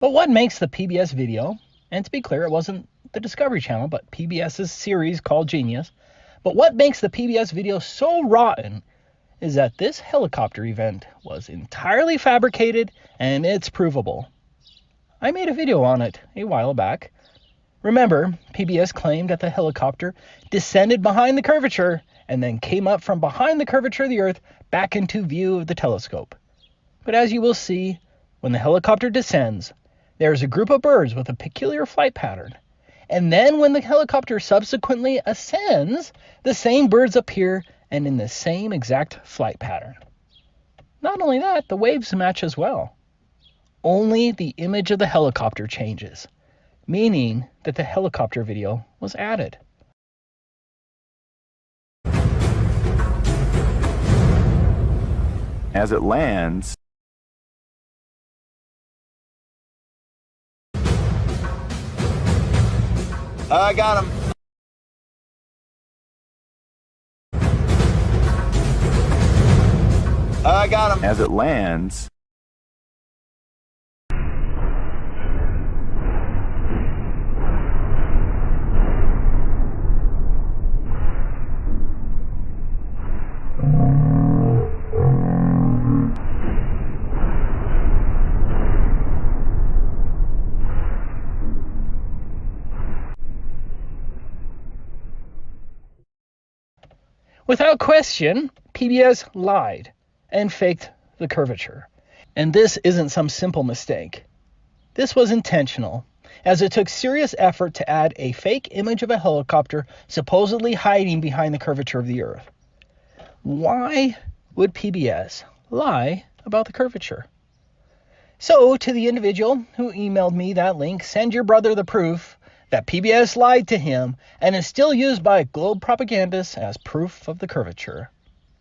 But what makes the PBS video, and to be clear, it wasn't the Discovery Channel, but PBS's series called Genius, but what makes the PBS video so rotten is that this helicopter event was entirely fabricated, and it's provable. I made a video on it a while back. Remember, PBS claimed that the helicopter descended behind the curvature and then came up from behind the curvature of the Earth back into view of the telescope. But as you will see, when the helicopter descends, there's a group of birds with a peculiar flight pattern. And then when the helicopter subsequently ascends, the same birds appear and in the same exact flight pattern. Not only that, the waves match as well. Only the image of the helicopter changes, meaning that the helicopter video was added. As it lands, I got him. I got him. As it lands, Without question, PBS lied and faked the curvature. And this isn't some simple mistake. This was intentional, as it took serious effort to add a fake image of a helicopter supposedly hiding behind the curvature of the Earth. Why would PBS lie about the curvature? So, to the individual who emailed me that link, send your brother the proof that PBS lied to him and is still used by globe propagandists as proof of the curvature.